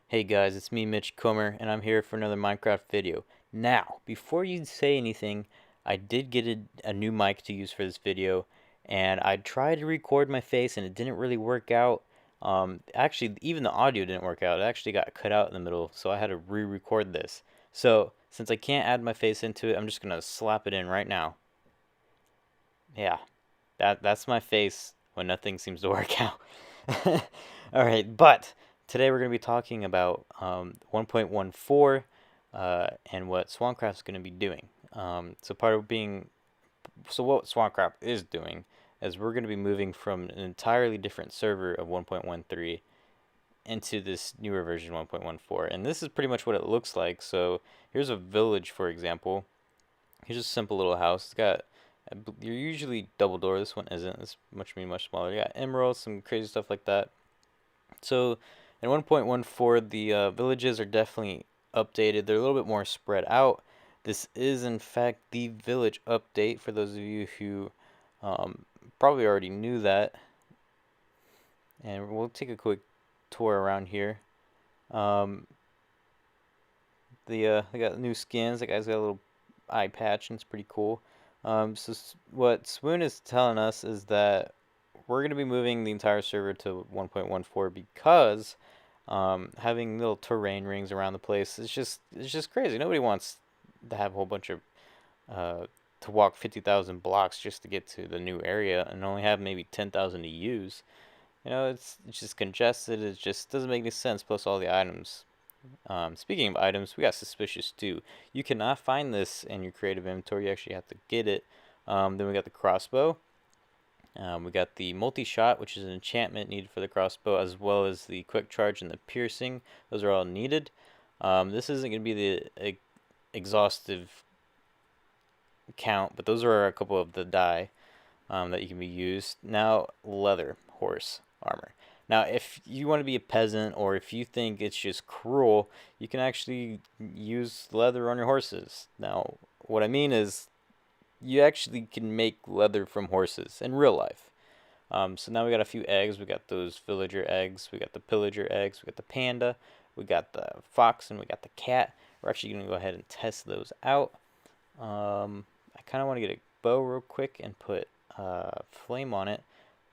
Hey guys, it's me, Mitch Comer, and I'm here for another Minecraft video. Now, before you say anything, I did get a new mic to use for this video, and I tried to record my face and it didn't really work out. Actually, even the audio didn't work out. It actually got cut out in the middle, so I had to re-record this. So, since I can't add my face into it, I'm just gonna slap it in right now. Yeah, that's my face when nothing seems to work out. All right, but today we're going to be talking about 1.14 and what Swancraft is going to be doing. So what Swancraft is doing is we're going to be moving from an entirely different server of 1.13 into this newer version 1.14, and this is pretty much what it looks like. So here's a village, for example. Here's a simple little house. It's got you're usually double door. This one isn't. It's much smaller. You got emeralds, some crazy stuff like that. So in 1.14, the villages are definitely updated. They're a little bit more spread out. This is in fact the village update for those of you who probably already knew that. And we'll take a quick tour around here. Um, they got new skins. The guy's got a little eye patch, and it's pretty cool. What Swoon is telling us is that we're going to be moving the entire server to 1.14 because having little terrain rings around the place is just crazy. Nobody wants to have a whole bunch of to walk 50,000 blocks just to get to the new area and only have maybe 10,000 to use. You know, it's just congested. It just doesn't make any sense. Plus all the items. Speaking of items, we got suspicious too. You cannot find this in your creative inventory. You actually have to get it. Then we got the crossbow. We got the multi-shot, which is an enchantment needed for the crossbow, as well as the quick charge and the piercing. Those are all needed. This isn't going to be the exhaustive count, but those are a couple of the dye that you can be used. Now, leather horse armor. Now, if you want to be a peasant, or if you think it's just cruel, you can actually use leather on your horses. Now, what I mean is, you actually can make leather from horses in real life. So now we got a few eggs. We got those villager eggs. We got the pillager eggs. We got the panda. We got the fox, and we got the cat. We're actually going to go ahead and test those out. I kind of want to get a bow real quick and put flame on it.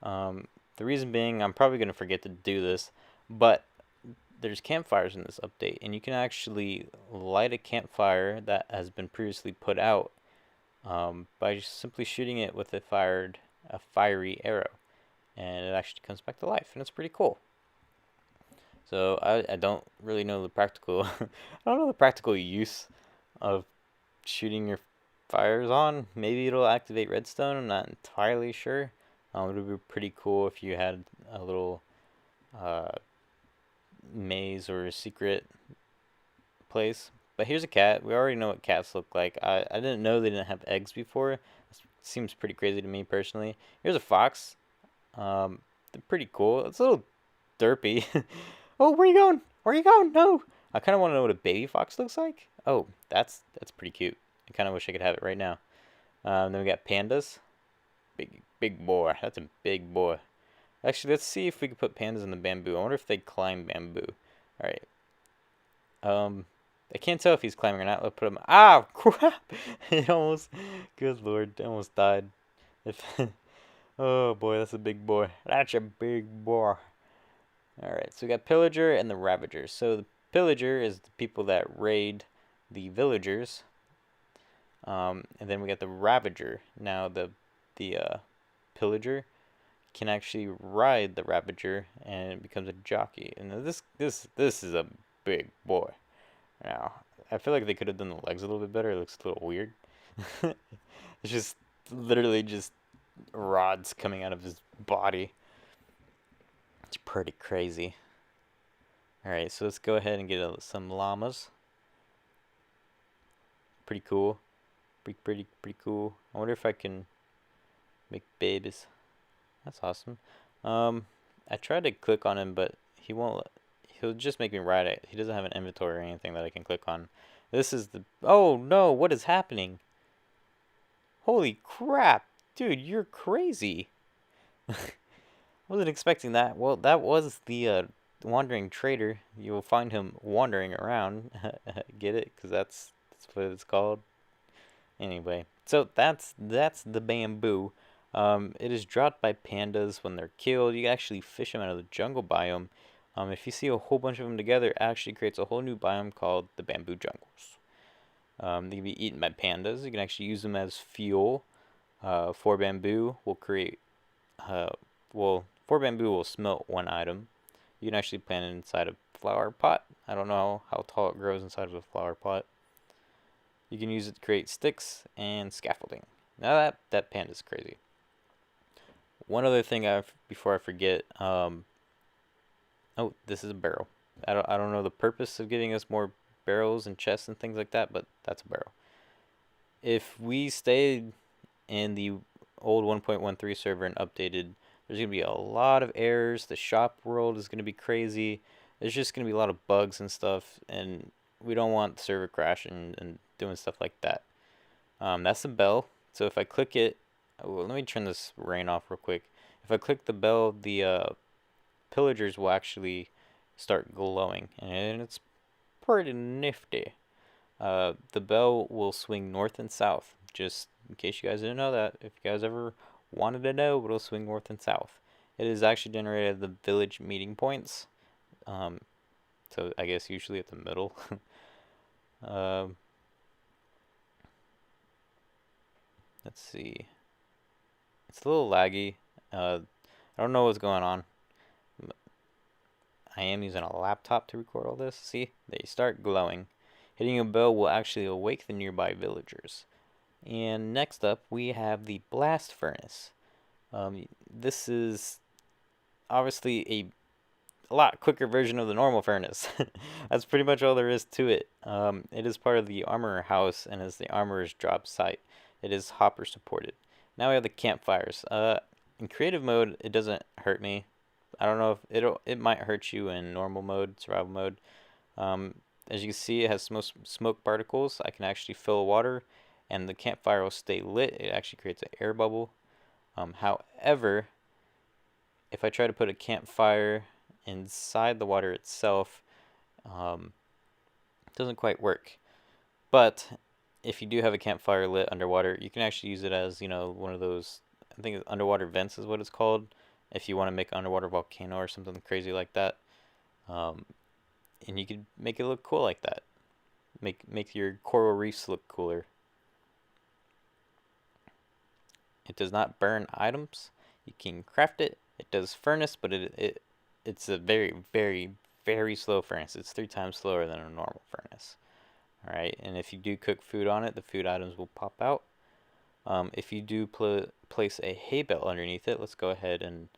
The reason being, I'm probably going to forget to do this, but there's campfires in this update, and you can actually light a campfire that has been previously put out by just simply shooting it with a fiery arrow, and it actually comes back to life, and it's pretty cool. So I don't really know the practical I don't know the practical use of shooting your fires on. Maybe it'll activate redstone. I'm not entirely sure. It would be pretty cool if you had a little uh, maze or a secret place. But here's a cat. We already know what cats look like. I didn't know they didn't have eggs before. It seems pretty crazy to me personally. Here's a fox. They're pretty cool. It's a little derpy. Oh, where you going? Where you going? No. I kind of want to know what a baby fox looks like. Oh, that's pretty cute. I kind of wish I could have it right now. Then we got pandas. Big boy. That's a big boy. Actually, let's see if we can put pandas in the bamboo. I wonder if they climb bamboo. All right. I can't tell if he's climbing or not. Let's put him. Ah, crap! It almost. Good lord, almost died. If. Oh boy, that's a big boy. That's a big boy. All right, so we got pillager and the ravager. So the pillager is the people that raid the villagers. And then we got the ravager. Now the pillager can actually ride the ravager, and it becomes a jockey. And this is a big boy. Now I feel like they could have done the legs a little bit better. It looks a little weird. It's just literally just rods coming out of his body. It's pretty crazy. Alright, so let's go ahead and get some llamas. Pretty cool. Pretty cool. I wonder if I can make babies. That's awesome. I tried to click on him, but he won't. He'll just make me ride it. He doesn't have an inventory or anything that I can click on. This is the. Oh no! What is happening? Holy crap, dude! You're crazy. Wasn't expecting that. Well, that was the wandering trader. You'll find him wandering around. Get it? Because that's what it's called. Anyway, so that's the bamboo. It is dropped by pandas when they're killed. You can actually fish them out of the jungle biome. If you see a whole bunch of them together, it actually creates a whole new biome called the bamboo jungles. They can be eaten by pandas. You can actually use them as fuel. For bamboo will create, uh, for bamboo will smelt one item. You can actually plant it inside a flower pot. I don't know how tall it grows inside of a flower pot. You can use it to create sticks and scaffolding. Now that panda's crazy. One other thing before I forget, oh, this is a barrel. I don't know the purpose of getting us more barrels and chests and things like that, but that's a barrel. If we stayed in the old 1.13 server and updated, there's going to be a lot of errors. The shop world is going to be crazy. There's just going to be a lot of bugs and stuff, and we don't want the server crashing and doing stuff like that. That's the bell. So if I click it, let me turn this rain off real quick. If I click the bell, the pillagers will actually start glowing, and it's pretty nifty. The bell will swing north and south, just in case you guys didn't know that. If you guys ever wanted to know, it'll swing north and south. It is actually generated at the village meeting points. So I guess usually at the middle. Let's see. It's a little laggy. I don't know what's going on. I am using a laptop to record all this. See, they start glowing. Hitting a bell will actually awake the nearby villagers. And next up, we have the blast furnace. This is obviously a lot quicker version of the normal furnace. That's pretty much all there is to it. It is part of the armorer house and is the armorer's job site. It is hopper supported. Now we have the campfires. In creative mode, it doesn't hurt me. I don't know if it might hurt you in normal mode, survival mode. As you can see, it has smoke particles. I can actually fill water, and the campfire will stay lit. It actually creates an air bubble. However, if I try to put a campfire inside the water itself, it doesn't quite work. But if you do have a campfire lit underwater, you can actually use it as, one of those, I think underwater vents is what it's called, if you want to make an underwater volcano or something crazy like that. And you could make it look cool like that. Make your coral reefs look cooler. It does not burn items. You can craft it. It does furnace, but it's a very, very, very slow furnace. It's 3 times slower than a normal furnace. Alright, and if you do cook food on it, the food items will pop out. If you do place a hay bale underneath it, let's go ahead and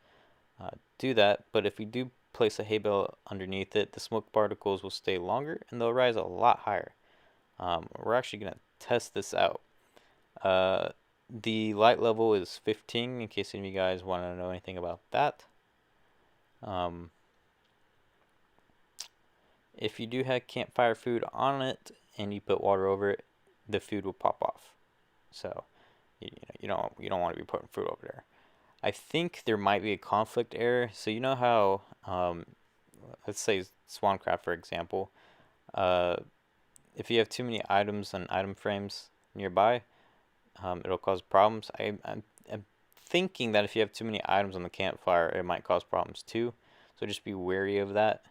do that. But if we do place a hay bale underneath it, the smoke particles will stay longer and they'll rise a lot higher. We're actually going to test this out. The light level is 15 in case any of you guys want to know anything about that. If you do have campfire food on it and you put water over it, the food will pop off. So you don't want to be putting food over there. I think there might be a conflict error. So you know how let's say Swancraft for example, if you have too many items and item frames nearby, it'll cause problems. I'm thinking that if you have too many items on the campfire, it might cause problems too. So just be wary of that.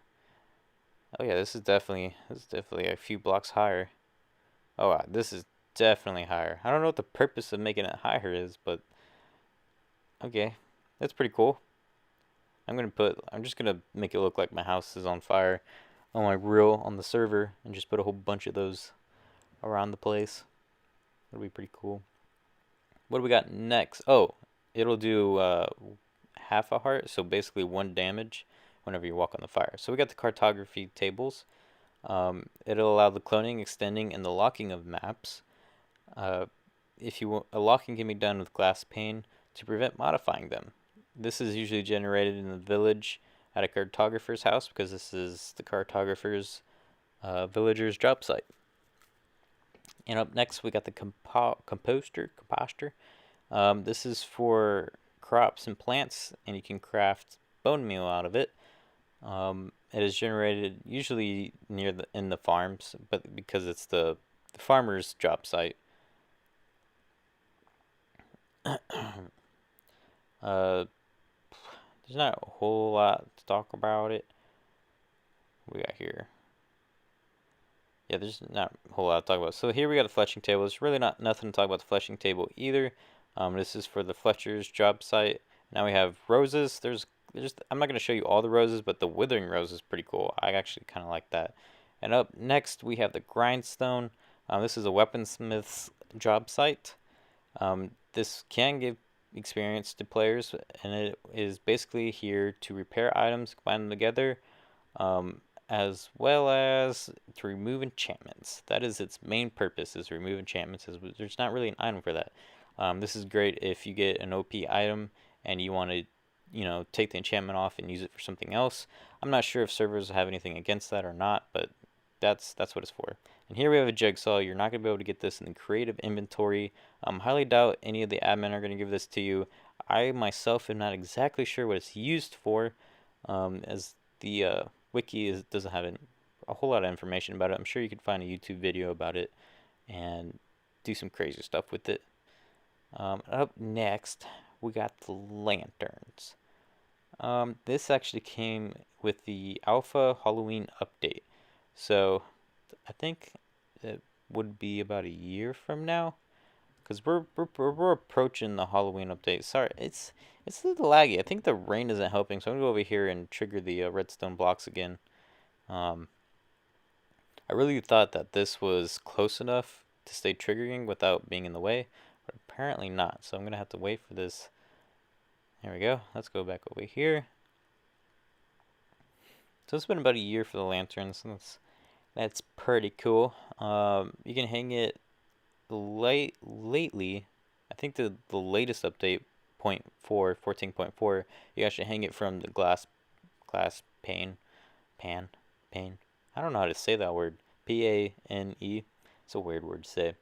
Oh yeah, this is definitely a few blocks higher. Oh wow, this is definitely higher. I don't know what the purpose of making it higher is, but okay, that's pretty cool. I'm just gonna make it look like my house is on fire on my reel on the server and just put a whole bunch of those around the place. It'll be pretty cool. What do we got next? Oh, it'll do half a heart, so basically 1 damage whenever you walk on the fire. So we got the cartography tables. It'll allow the cloning, extending, and the locking of maps. A locking can be done with glass pane to prevent modifying them. This is usually generated in the village at a cartographer's house because this is the cartographer's villager's job site. And up next we got the composter. This is for crops and plants, and you can craft bone meal out of it. it is generated usually in the farms, but because it's the farmer's job site. uh, there's not a whole lot to talk about it. What we got here? Yeah, there's not a whole lot to talk about. So here we got a fletching table. There's really not nothing to talk about the fletching table either. This is for the Fletcher's job site. Now we have roses. There's I'm not going to show you all the roses, but the withering rose is pretty cool. I actually kind of like that. And up next we have the grindstone. This is a weaponsmith's job site. This can give experience to players, and it is basically here to repair items, combine them together, um, as well as to remove enchantments. That is its main purpose, is remove enchantments. There's not really an item for that. This is great if you get an OP item and you want to, take the enchantment off and use it for something else. I'm not sure if servers have anything against that or not, but that's what it's for. And here we have a jigsaw. You're not going to be able to get this in the creative inventory. Highly doubt any of the admin are going to give this to you. I myself am not exactly sure what it's used for, as the wiki doesn't have a whole lot of information about it. I'm sure you could find a YouTube video about it and do some crazy stuff with it. Up next, we got the lanterns. This actually came with the Alpha Halloween update. So I think it would be about a year from now, because we're approaching the Halloween update. Sorry, it's a little laggy. I think the rain isn't helping, so I'm gonna go over here and trigger the redstone blocks again. Um, I really thought that this was close enough to stay triggering without being in the way, but apparently not. So I'm gonna have to wait for this. There we go. Let's go back over here. So it's been about a year for the lanterns. That's pretty cool. You can hang it lately. I think the latest update, 14.4, you actually hang it from the glass pane. Pane. I don't know how to say that word. Pane. It's a weird word to say.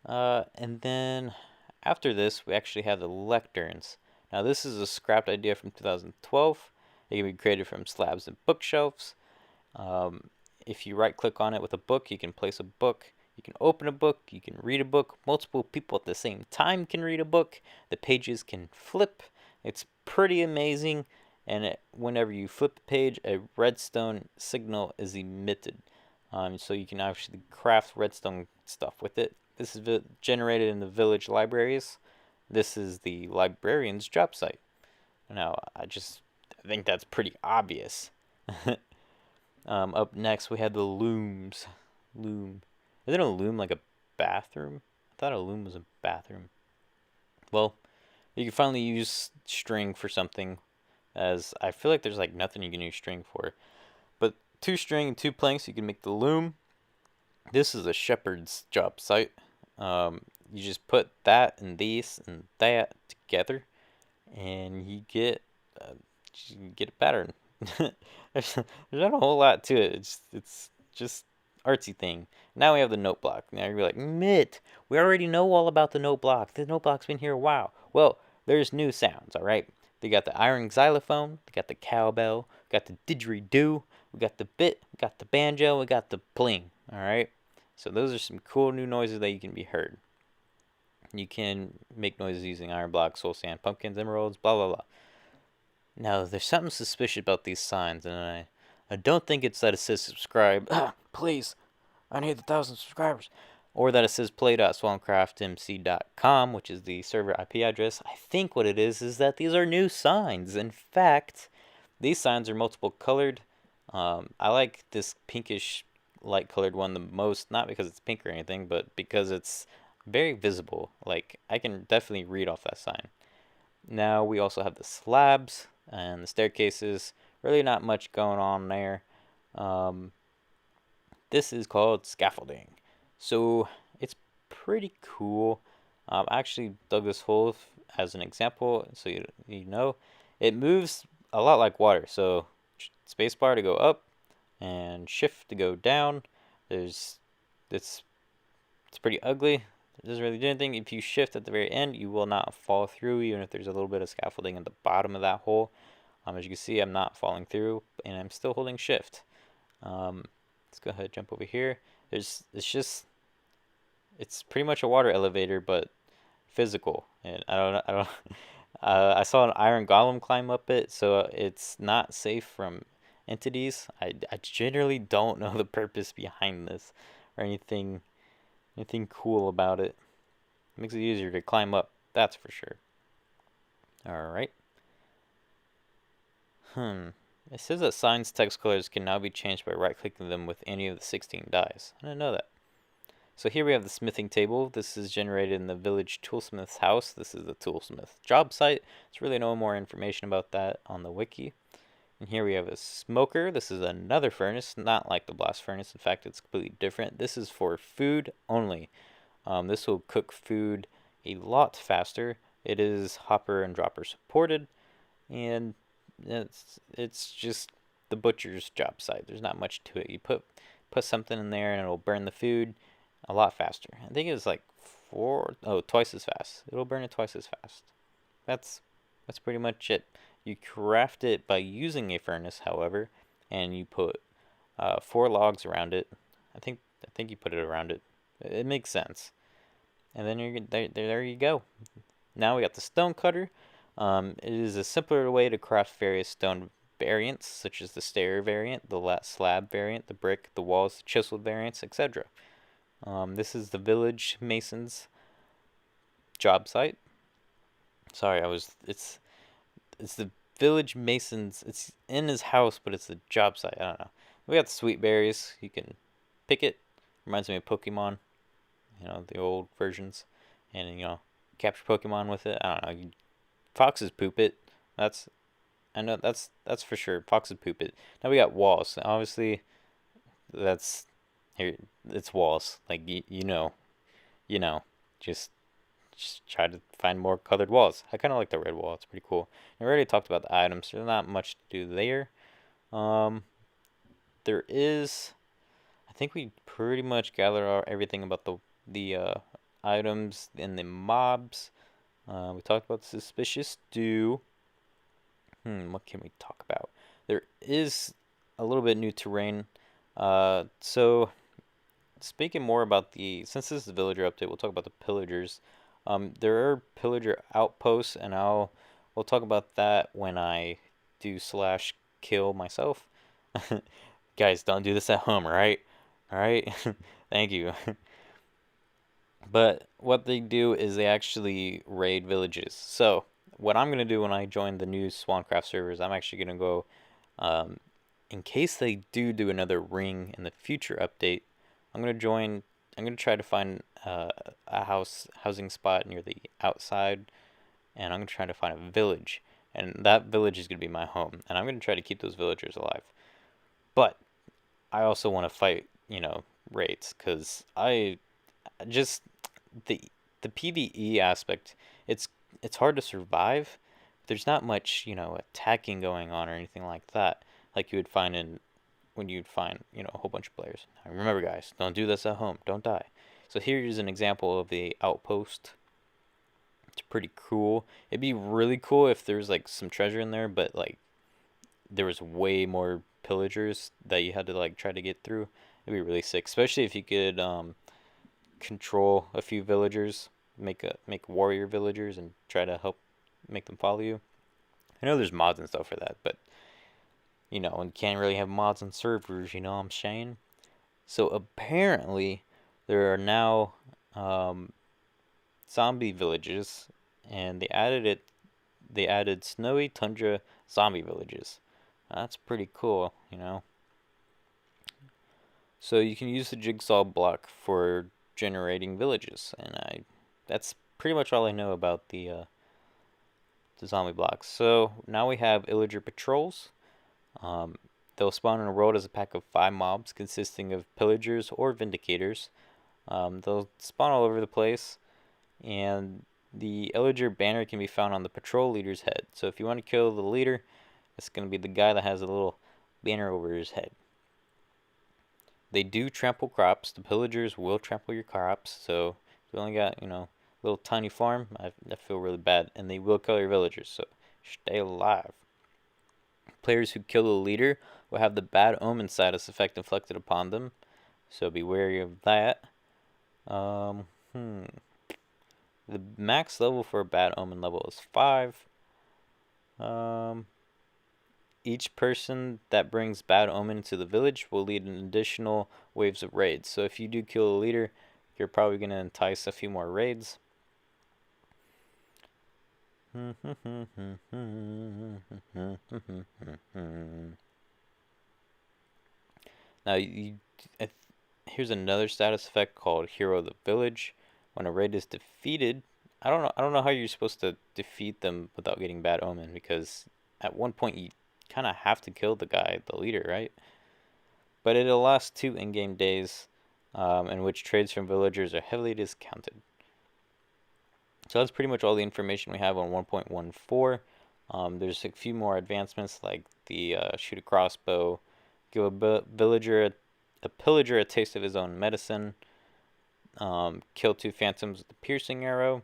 And then after this, we actually have the lecterns. Now this is a scrapped idea from 2012. It can be created from slabs and bookshelves. If you right click on it with a book, you can place a book. You can open a book. You can read a book. Multiple people at the same time can read a book. The pages can flip. It's pretty amazing. And whenever you flip a page, a redstone signal is emitted. So you can actually craft redstone stuff with it. This is generated in the village libraries. This is the librarian's job site. Now, I think that's pretty obvious. Up next, we have the looms. Loom. Isn't a loom like a bathroom? I thought a loom was a bathroom. Well, you can finally use string for something, as I feel like there's like nothing you can use string for. But 2 string and 2 planks, you can make the loom. This is a shepherd's job site. You just put that and this and that together, and you get a pattern. there's not a whole lot to it. It's just artsy thing. Now we have the note block. Now you're like, Mitt, we already know all about the note block. The note block's been here a while. Well, there's new sounds, all right? They got the iron xylophone, they got the cowbell, got the didgeridoo, we got the bit, we got the banjo, we got the pling, all right? So those are some cool new noises that you can be heard. You can make noises using iron blocks, soul sand, pumpkins, emeralds, blah, blah, blah. Now, there's something suspicious about these signs, and I don't think it's that it says subscribe. Please, I need 1,000 subscribers. Or that it says play.swancraftmc.com, which is the server IP address. I think what it is that these are new signs. In fact, these signs are multiple colored. I like this pinkish light colored one the most, not because it's pink or anything, but because it's very visible. Like, I can definitely read off that sign. Now we also have the slabs and the staircases. Really not much going on there. This is called scaffolding. So it's pretty cool. I actually dug this hole as an example, so you know. It moves a lot like water. So spacebar to go up and shift to go down. It's pretty ugly. It doesn't really do anything. If you shift at the very end, you will not fall through, even if there's a little bit of scaffolding at the bottom of that hole. As you can see, I'm not falling through, and I'm still holding shift. Let's go ahead and jump over here. It's pretty much a water elevator, but physical. And I don't. I saw an iron golem climb up it, so it's not safe from entities. I generally don't know the purpose behind this or anything cool about it. It makes it easier to climb up, that's for sure. All right. It says that signs text colors can now be changed by right-clicking them with any of the 16 dies. I didn't know that. So here we have the smithing table. This is generated in the village toolsmith's house. This is the toolsmith job site. There's really no more information about that on the wiki. And here we have a smoker. This is another furnace, not like the blast furnace. In fact, it's completely different. This is for food only. This will cook food a lot faster. It is hopper and dropper supported, and it's just the butcher's job site. There's not much to it. You put something in there and it'll burn the food a lot faster. I think it's like twice as fast. It'll burn it twice as fast. That's pretty much it. You craft it by using a furnace, however, and you put 4 logs around it. I think you put it around it. It makes sense. And then there you go. Now we got the stone cutter. It is a simpler way to craft various stone variants, such as the stair variant, the slab variant, the brick, the walls, the chiseled variants, etc. This is the village mason's job site. Sorry, it's the village mason's. It's in his house, but it's the job site. I don't know. We got the sweet berries. You can pick it. Reminds me of Pokemon. The old versions, and capture Pokemon with it. I don't know. Foxes poop it. I know that's for sure. Foxes poop it. Now we got walls. Obviously, that's here. It's walls. Like you know. Just try to find more colored walls. I kind of like the red wall. It's pretty cool. And we already talked about the items. There's not much to do there. There is. I think we pretty much gathered everything about the items and the mobs. We talked about the suspicious stew. What can we talk about? There is a little bit new terrain. So speaking more about since this is the villager update, we'll talk about the pillagers. There are pillager outposts, and we'll talk about that when I do / kill myself. Guys, don't do this at home, right? All right. Thank you. But what they do is they actually raid villages. So what I'm going to do when I join the new Swancraft servers, I'm actually going to go, in case they do another ring in the future update, I'm going to try to find a housing spot near the outside, and I'm going to try to find a village. And that village is going to be my home. And I'm going to try to keep those villagers alive. But I also want to fight, raids, because the PvE aspect, it's hard to survive. There's not much, attacking going on or anything like that, like you would find when you'd find, a whole bunch of players. Now, remember, guys, don't do this at home. Don't die. So here's an example of the outpost. It's pretty cool. It'd be really cool if there's like some treasure in there, but like there was way more pillagers that you had to like try to get through. It'd be really sick, especially if you could control a few villagers, make warrior villagers, and try to help make them follow you. I know there's mods and stuff for that, but and you can't really have mods on servers. You know what I'm saying? So apparently there are now zombie villages, and they added snowy tundra zombie villages. That's pretty cool, So you can use the jigsaw block for generating villages, and that's pretty much all I know about the zombie blocks. So now we have illager patrols. They'll spawn in a world as a pack of 5 mobs consisting of pillagers or vindicators. They'll spawn all over the place, and the illager banner can be found on the patrol leader's head. So if you want to kill the leader, it's going to be the guy that has a little banner over his head. They do trample crops. The pillagers will trample your crops. So if you only got, little tiny farm, I feel really bad. And they will kill your villagers. So stay alive. Players who kill the leader will have the Bad Omen status effect inflicted upon them, so be wary of that. Um, hmm. The max level for a Bad Omen level is 5. Um, each person that brings Bad Omen into the village will lead an additional waves of raids. So if you do kill the leader, you're probably going to entice a few more raids. Now, here's another status effect called Hero of the Village. When a raid is defeated, I don't know how you're supposed to defeat them without getting Bad Omen, because at one point you kind of have to kill the guy, the leader, right? But it'll last 2 in-game days, in which trades from villagers are heavily discounted. So that's pretty much all the information we have on 1.14. There's a few more advancements like the shoot a crossbow, give a villager a pillager a taste of his own medicine, kill 2 phantoms with a piercing arrow,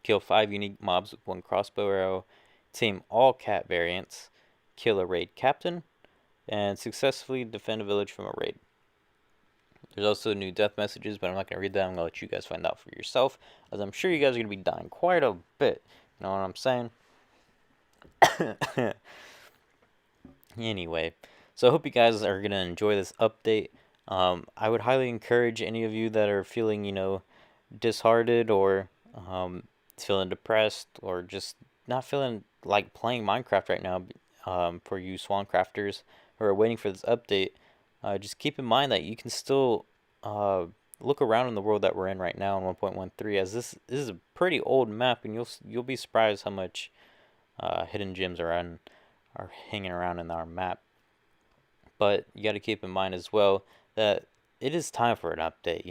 kill 5 unique mobs with 1 crossbow arrow, tame all cat variants, kill a raid captain, and successfully defend a village from a raid. There's also new death messages, but I'm not going to read that. I'm going to let you guys find out for yourself, as I'm sure you guys are going to be dying quite a bit. You know what I'm saying? Anyway, so I hope you guys are going to enjoy this update. I would highly encourage any of you that are feeling, disheartened or feeling depressed or just not feeling like playing Minecraft right now, for you Swancrafters who are waiting for this update, just keep in mind that you can still look around in the world that we're in right now in 1.13, as this is a pretty old map, and you'll be surprised how much hidden gems are hanging around in our map. But you got to keep in mind as well that it is time for an update.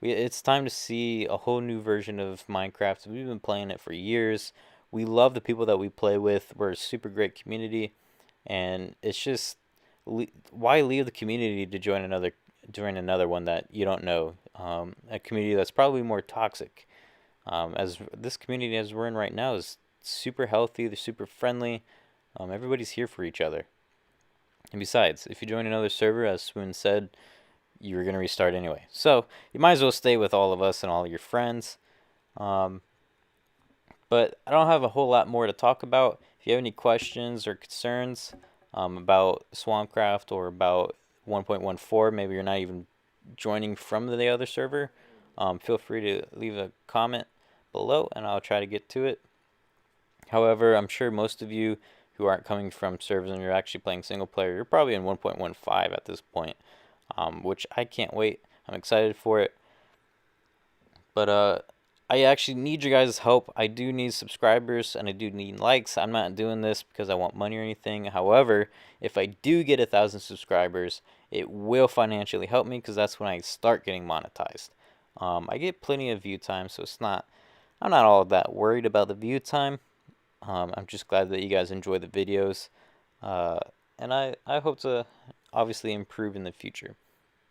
It's time to see a whole new version of Minecraft. We've been playing it for years. We love the people that we play with. We're a super great community, and it's just, why leave the community to join another one that you don't know? A community that's probably more toxic. As this community as we're in right now is super healthy. They're super friendly. Everybody's here for each other. And besides, if you join another server, as Swoon said, you're going to restart anyway. So you might as well stay with all of us and all your friends. But I don't have a whole lot more to talk about. If you have any questions or concerns about Swancraft or about 1.14, maybe you're not even joining from the other server, feel free to leave a comment below and I'll try to get to it. However, I'm sure most of you who aren't coming from servers and you're actually playing single player, you're probably in 1.15 at this point, which I can't wait. I'm excited for it. But I actually need your guys' help. I do need subscribers and I do need likes. I'm not doing this because I want money or anything. However, if I do get 1,000 subscribers, it will financially help me because that's when I start getting monetized. I get plenty of view time, so I'm not all that worried about the view time. I'm just glad that you guys enjoy the videos, and I hope to obviously improve in the future.